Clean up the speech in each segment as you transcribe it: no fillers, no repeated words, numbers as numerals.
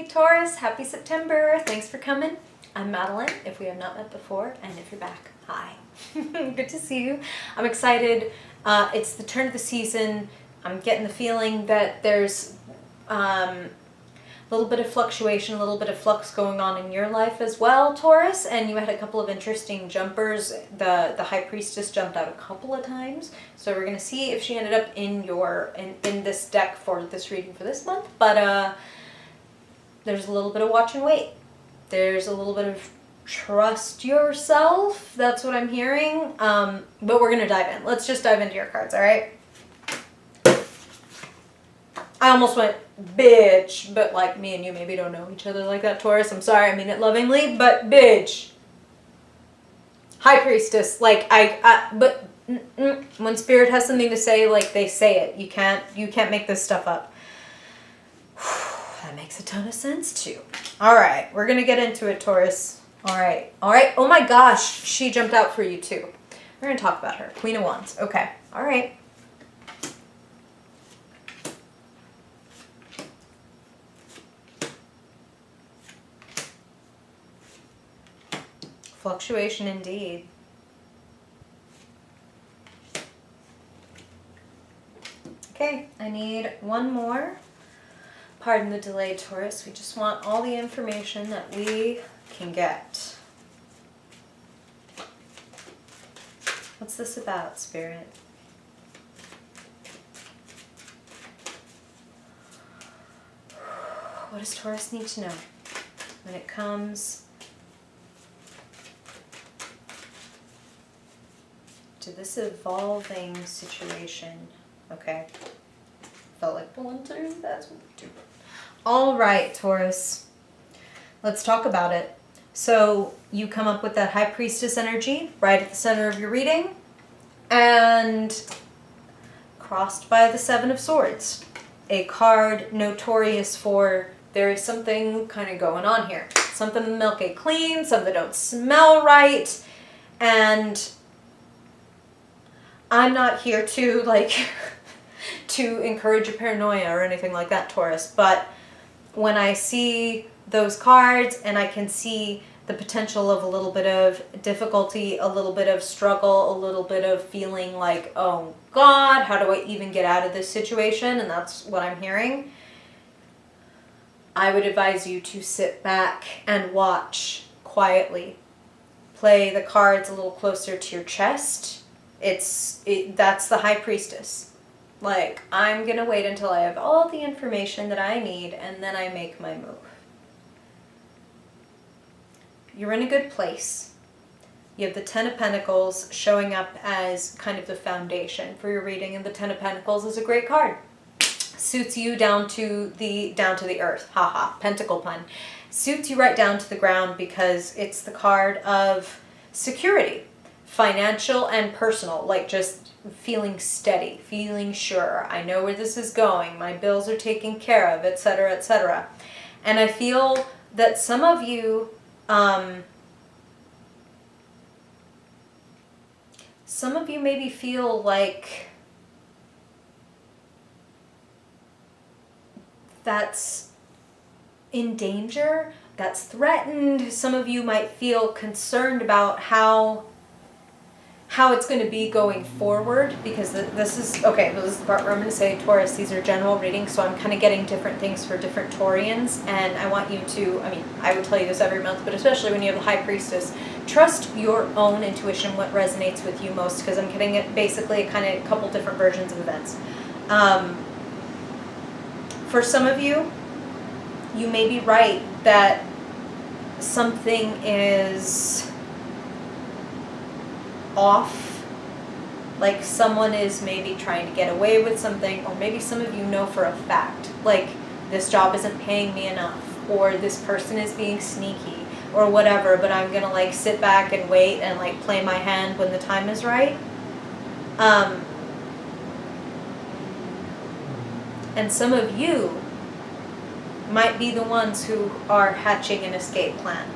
Taurus, happy September. Thanks for coming. I'm Madeline, if we have not met before, and if you're back, hi. Good to see you. I'm excited. It's the turn of the season. I'm getting the feeling that there's a little bit of fluctuation, a little bit of flux going on in your life as well, Taurus, and you had a couple of interesting jumpers. The High Priestess jumped out a couple of times, so we're going to see if she ended up in this deck for this reading for this month, but there's a little bit of watch and wait. There's a little bit of trust yourself. That's what I'm hearing. But we're going to dive in. Let's just dive into your cards, all right? I almost went bitch, but like me and you maybe don't know each other like that, Taurus. I'm sorry, I mean it lovingly, but bitch. High Priestess, like but when Spirit has something to say, like they say it. You can't make this stuff up. That makes a ton of sense too. All right, we're going to get into it, Taurus. All right. Oh my gosh, she jumped out for you too. We're going to talk about her. Queen of Wands. Okay. All right. Fluctuation indeed. Okay, I need one more. Pardon the delay, Taurus. We just want all the information that we can get. What's this about, Spirit? What does Taurus need to know when it comes to this evolving situation? Okay. Felt like pulling through. That's what we do. All right, Taurus. Let's talk about it. So you come up with that High Priestess energy right at the center of your reading, and crossed by the Seven of Swords, a card notorious for there is something kind of going on here. Something the milk ain't clean, something don't smell right, and I'm not here to to encourage your paranoia or anything like that, Taurus, but when I see those cards and I can see the potential of a little bit of difficulty, a little bit of struggle, a little bit of feeling like, oh God, how do I even get out of this situation? And that's what I'm hearing. I would advise you to sit back and watch quietly. Play the cards a little closer to your chest. That's the High Priestess. Like, I'm going to wait until I have all the information that I need, and then I make my move. You're in a good place. You have the Ten of Pentacles showing up as kind of the foundation for your reading, and the Ten of Pentacles is a great card. Suits you down to the earth. Haha, pentacle pun. Suits you right down to the ground because it's the card of security. Financial and personal, like just feeling steady, feeling sure. I know where this is going. My bills are taken care of, etc., etc. And I feel that some of you, maybe feel like that's in danger, that's threatened. Some of you might feel concerned about how it's going to be going forward, because this is the part where I'm going to say, Taurus, these are general readings, so I'm kind of getting different things for different Taurians, and I want you to, I would tell you this every month, but especially when you have the High Priestess, trust your own intuition, what resonates with you most, because I'm getting it basically a couple different versions of events. For some of you, you may be right that something is off, like someone is maybe trying to get away with something, or maybe some of you know for a fact, like this job isn't paying me enough, or this person is being sneaky, or whatever, but I'm gonna sit back and wait and play my hand when the time is right. And some of you might be the ones who are hatching an escape plan.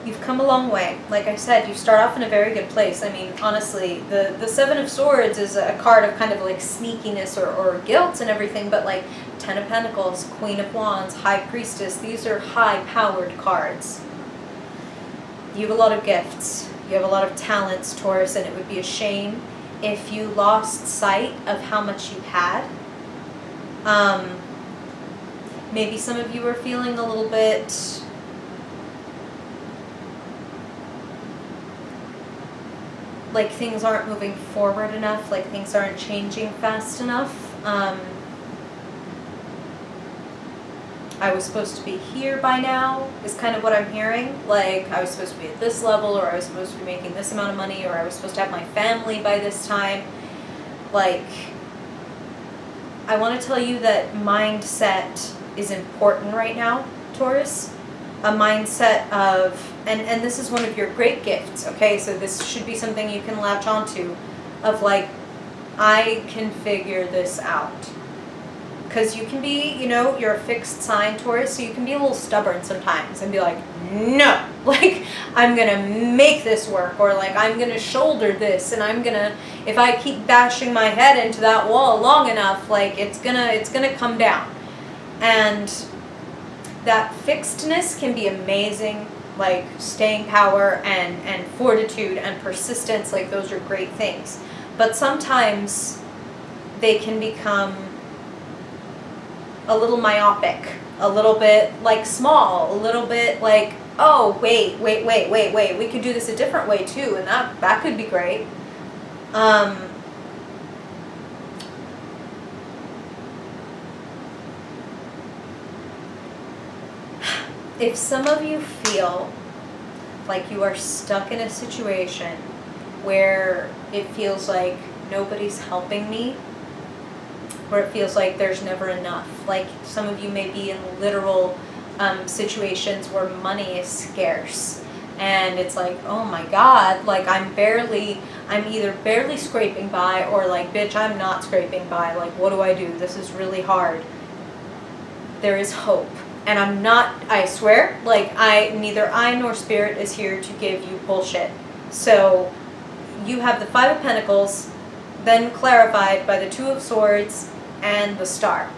You've come a long way. Like I said, you start off in a very good place. I mean, honestly, the Seven of Swords is a card of kind of like sneakiness or guilt and everything, but like Ten of Pentacles, Queen of Wands, High Priestess, these are high-powered cards. You have a lot of gifts. You have a lot of talents, Taurus, and it would be a shame if you lost sight of how much you had. Maybe some of you are feeling a little bit like things aren't moving forward enough, like things aren't changing fast enough. I was supposed to be here by now, is kind of what I'm hearing. Like, I was supposed to be at this level, or I was supposed to be making this amount of money, or I was supposed to have my family by this time. Like, I want to tell you that mindset is important right now, Taurus. A mindset of, and this is one of your great gifts, okay? So this should be something you can latch onto, of like, I can figure this out. Because you can be, you know, you're a fixed sign, Taurus, so you can be a little stubborn sometimes and be like, no, like, I'm going to make this work, or like, I'm going to shoulder this, and I'm going to, if I keep bashing my head into that wall long enough, like, it's gonna come down. And that fixedness can be amazing, like staying power and fortitude and persistence, like those are great things. But sometimes they can become a little myopic, a little bit like small, a little bit like, oh, wait, we could do this a different way too, and that could be great. If some of you feel like you are stuck in a situation where it feels like nobody's helping me, where it feels like there's never enough, like some of you may be in literal situations where money is scarce, and it's like, oh my God, like I'm either barely scraping by, or like, bitch, I'm not scraping by, like what do I do? This is really hard. There is hope. And I'm not, I swear, like neither I nor Spirit is here to give you bullshit. So you have the Five of Pentacles, then clarified by the Two of Swords and the Star.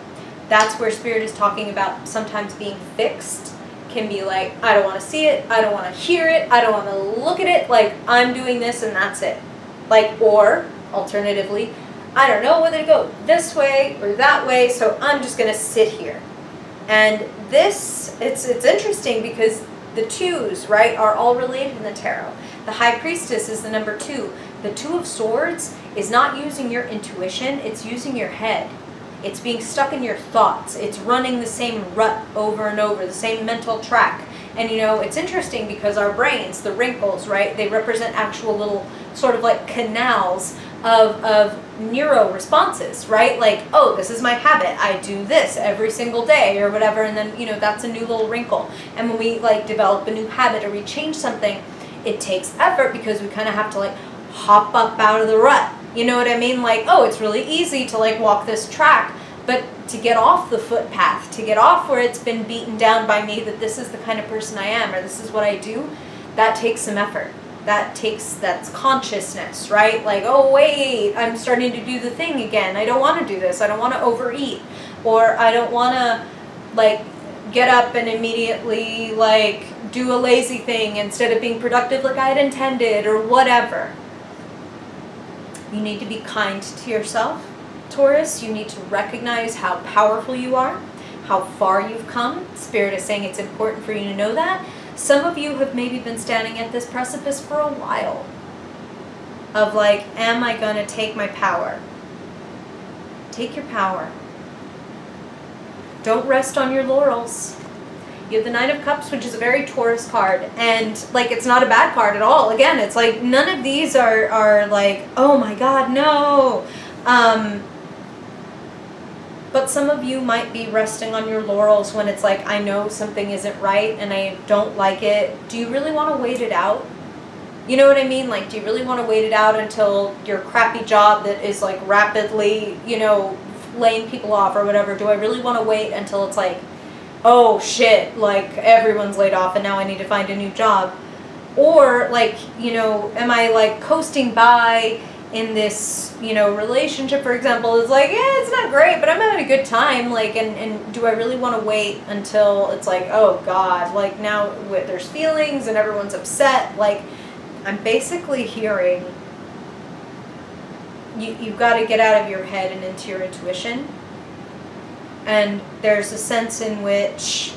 That's where Spirit is talking about sometimes being fixed. Can be like, I don't want to see it, I don't want to hear it, I don't want to look at it, like I'm doing this and that's it. Like, or alternatively, I don't know whether to go this way or that way, so I'm just going to sit here. And this, it's interesting because the twos, right, are all related in the tarot. The High Priestess is the number 2. The Two of Swords is not using your intuition, it's using your head. It's being stuck in your thoughts. It's running the same rut over and over, the same mental track. And you know, it's interesting because our brains, the wrinkles, right, they represent actual little sort of like canals of neuro responses, right? Like, oh, this is my habit. I do this every single day or whatever. And then, you know, that's a new little wrinkle. And when we like develop a new habit or we change something, it takes effort because we kind of have to like hop up out of the rut. You know what I mean? Like, oh, it's really easy to like walk this track, but to get off the footpath, to get off where it's been beaten down by me that this is the kind of person I am or this is what I do, that takes some effort. That's consciousness, right? Like, oh wait, I'm starting to do the thing again. I don't want to do this. I don't want to overeat, or I don't want to like get up and immediately like do a lazy thing instead of being productive like I had intended or whatever. You need to be kind to yourself, Taurus. You need to recognize how powerful you are, how far you've come. Spirit is saying it's important for you to know that. Some of you have maybe been standing at this precipice for a while of like, am I going to take my power? Take your power. Don't rest on your laurels. You have the Nine of Cups, which is a very Taurus card, and like it's not a bad card at all. Again, it's like none of these are like, oh my God, no. But some of you might be resting on your laurels when it's like, I know something isn't right and I don't like it. Do you really want to wait it out? You know what I mean? Like, do you really want to wait it out until your crappy job that is like rapidly, you know, laying people off or whatever? Do I really want to wait until it's like, oh shit, like everyone's laid off and now I need to find a new job? Or like, you know, am I like coasting by in this, you know, relationship, for example, is like, yeah, it's not great, but I'm having a good time. Like, and do I really want to wait until it's like, oh God, like now there's feelings and everyone's upset? Like, I'm basically hearing you've got to get out of your head and into your intuition. And there's a sense in which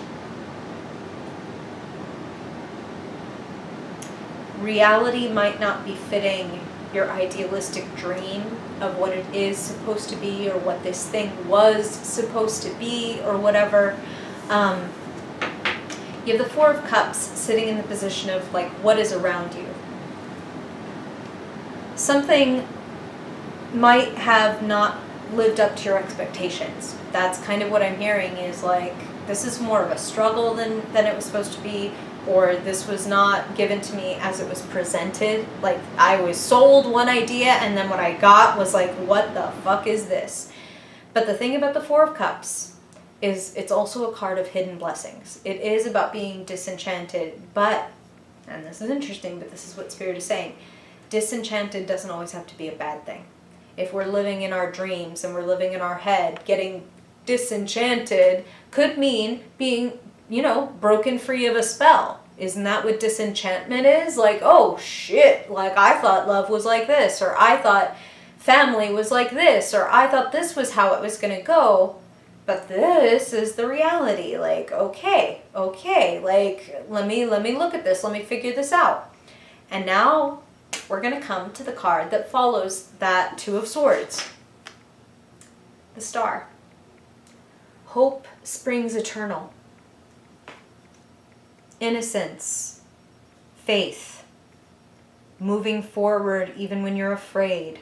reality might not be fitting your idealistic dream of what it is supposed to be, or what this thing was supposed to be, or whatever. You have the Four of Cups sitting in the position of like, what is around you? Something might have not lived up to your expectations. That's kind of what I'm hearing, is like, this is more of a struggle than it was supposed to be, or this was not given to me as it was presented. Like, I was sold one idea and then what I got was like, what the fuck is this? But the thing about the Four of Cups is it's also a card of hidden blessings. It is about being disenchanted, but, and this is interesting, but this is what Spirit is saying, disenchanted doesn't always have to be a bad thing. If we're living in our dreams and we're living in our head, getting disenchanted could mean being, you know, broken free of a spell. Isn't that what disenchantment is? Like, oh shit, like I thought love was like this, or I thought family was like this, or I thought this was how it was going to go, but this is the reality. Like, okay, like let me look at this, let me figure this out. And now we're going to come to the card that follows that Two of Swords. The Star. Hope springs eternal. Innocence. Faith. Moving forward even when you're afraid.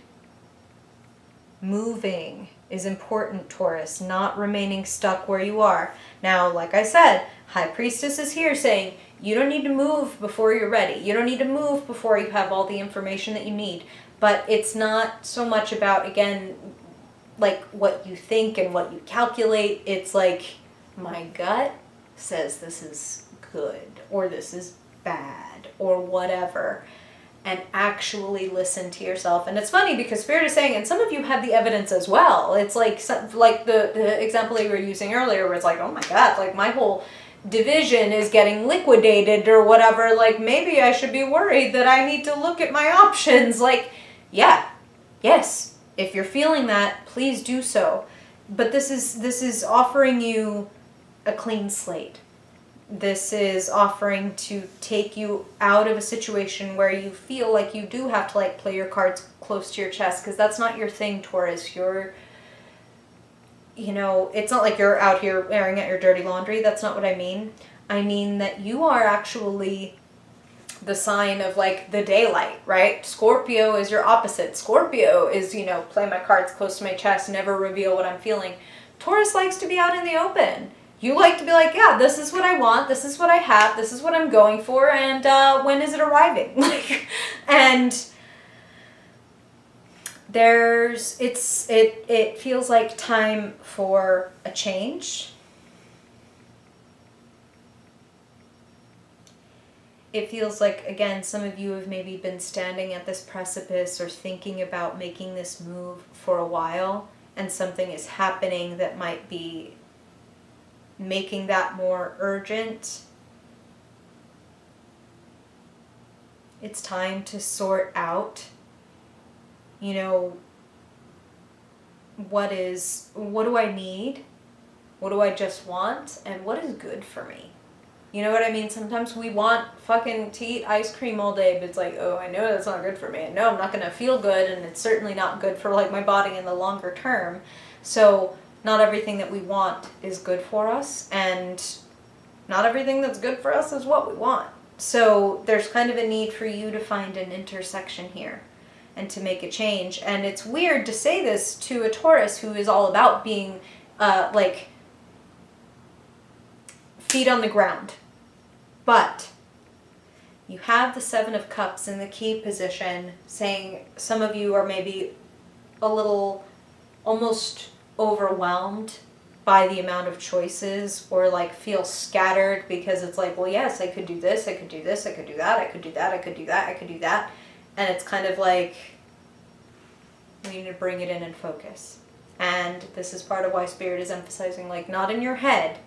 Moving is important, Taurus, not remaining stuck where you are. Now, like I said, High Priestess is here saying, you don't need to move before you're ready. You don't need to move before you have all the information that you need. But it's not so much about, again, like what you think and what you calculate. It's like, my gut says this is good, or this is bad, or whatever. And actually listen to yourself. And it's funny because Spirit is saying, and some of you have the evidence as well. It's like the example you were using earlier, where it's like, oh my God, like my whole division is getting liquidated or whatever. Like, maybe I should be worried that I need to look at my options. Like, yeah, yes, if you're feeling that, please do so. But this is offering you a clean slate. This is offering to take you out of a situation where you feel like you do have to like play your cards close to your chest, because that's not your thing, Taurus. You're, you know, it's not like you're out here airing out your dirty laundry. That's not what I mean. I mean that you are actually the sign of like the daylight, right? Scorpio is your opposite. Scorpio is, you know, play my cards close to my chest, never reveal what I'm feeling. Taurus likes to be out in the open. You like to be like, yeah, this is what I want, this is what I have, this is what I'm going for, and when is it arriving? And it feels like time for a change. It feels like, again, some of you have maybe been standing at this precipice or thinking about making this move for a while, and something is happening that might be making that more urgent. It's time to sort out, you know, what do I need? What do I just want? And what is good for me? You know what I mean? Sometimes we want fucking to eat ice cream all day, but it's like, oh, I know that's not good for me. I know I'm not going to feel good, and it's certainly not good for like my body in the longer term. So not everything that we want is good for us, and not everything that's good for us is what we want. So there's kind of a need for you to find an intersection here and to make a change. And it's weird to say this to a Taurus who is all about being like feet on the ground. But you have the Seven of Cups in the key position, saying some of you are maybe a little almost overwhelmed by the amount of choices, or like feel scattered because it's like, well, yes, I could do this, I could do this, I could do that, I could do that, I could do that, I could do that. And it's kind of like, we need to bring it in and focus. And this is part of why Spirit is emphasizing, like, not in your head,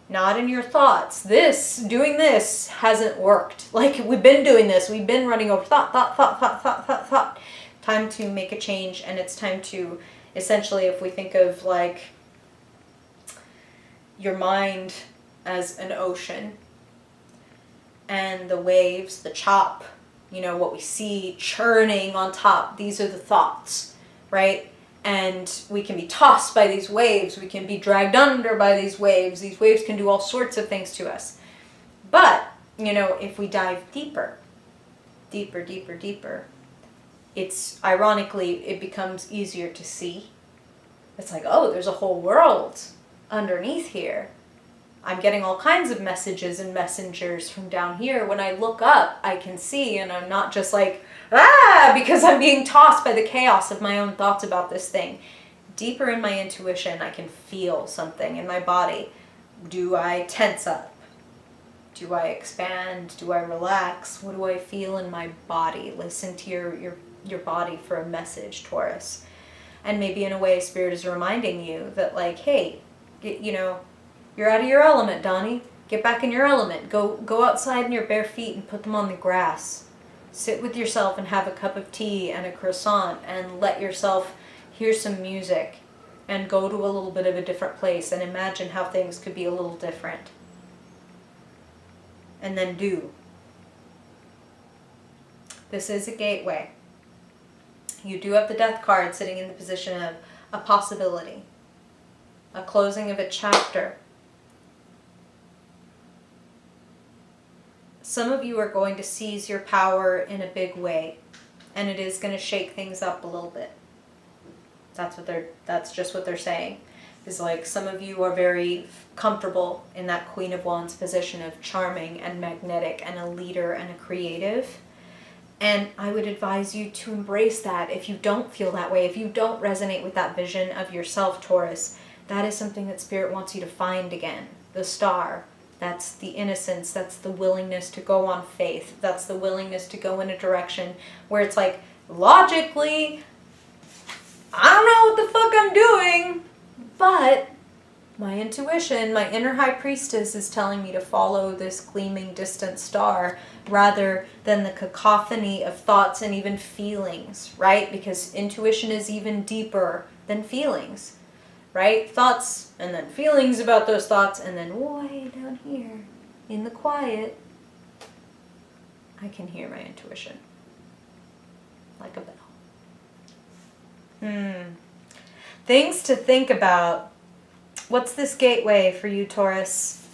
not in your thoughts. Doing this hasn't worked. Like, we've been doing this. We've been running over thought. Time to make a change, and it's time to, essentially, if we think of, like, your mind as an ocean, and the waves, the chop, you know, what we see churning on top, these are the thoughts, right? And we can be tossed by these waves. We can be dragged under by these waves. These waves can do all sorts of things to us. But, you know, if we dive deeper, it's, ironically, it becomes easier to see. It's like, oh, there's a whole world underneath here. I'm getting all kinds of messages and messengers from down here. When I look up, I can see, and I'm not just like, because I'm being tossed by the chaos of my own thoughts about this thing. Deeper in my intuition, I can feel something in my body. Do I tense up? Do I expand? Do I relax? What do I feel in my body? Listen to your body for a message, Taurus. And maybe in a way, Spirit is reminding you that, like, hey, you know, you're out of your element, Donnie. Get back in your element. Go outside in your bare feet and put them on the grass. Sit with yourself and have a cup of tea and a croissant and let yourself hear some music and go to a little bit of a different place and imagine how things could be a little different. And then do. This is a gateway. You do have the Death card sitting in the position of a possibility, a closing of a chapter. Some of you are going to seize your power in a big way, and it is going to shake things up a little bit. That's just what they're saying. Is like, some of you are very comfortable in that Queen of Wands position of charming and magnetic and a leader and a creative. And I would advise you to embrace that. If you don't feel that way, if you don't resonate with that vision of yourself, Taurus, that is something that Spirit wants you to find again. The star. That's the innocence. That's the willingness to go on faith. That's the willingness to go in a direction where it's like, logically, I don't know what the fuck I'm doing, but my intuition, my inner high priestess is telling me to follow this gleaming distant star rather than the cacophony of thoughts and even feelings, right? Because intuition is even deeper than feelings. Right? Thoughts and then feelings about those thoughts, and then way down here in the quiet, I can hear my intuition like a bell. Things to think about. What's this gateway for you, Taurus?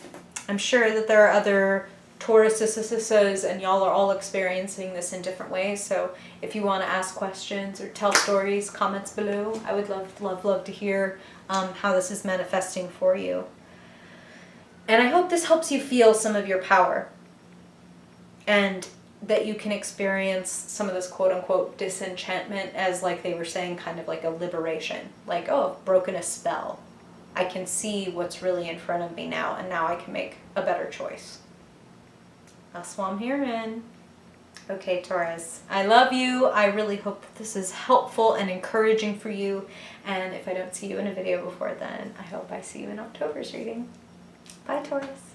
I'm sure that there are other Tauruses, and y'all are all experiencing this in different ways. So if you want to ask questions or tell stories, comments below. I would love to hear how this is manifesting for you. And I hope this helps you feel some of your power, and that you can experience some of this quote-unquote disenchantment as, like they were saying, kind of like a liberation. Like, oh, I've broken a spell. I can see what's really in front of me now, and now I can make a better choice. That's what I'm hearing. Okay, Taurus, I love you. I really hope that this is helpful and encouraging for you. And if I don't see you in a video before then, I hope I see you in October's reading. Bye, Taurus.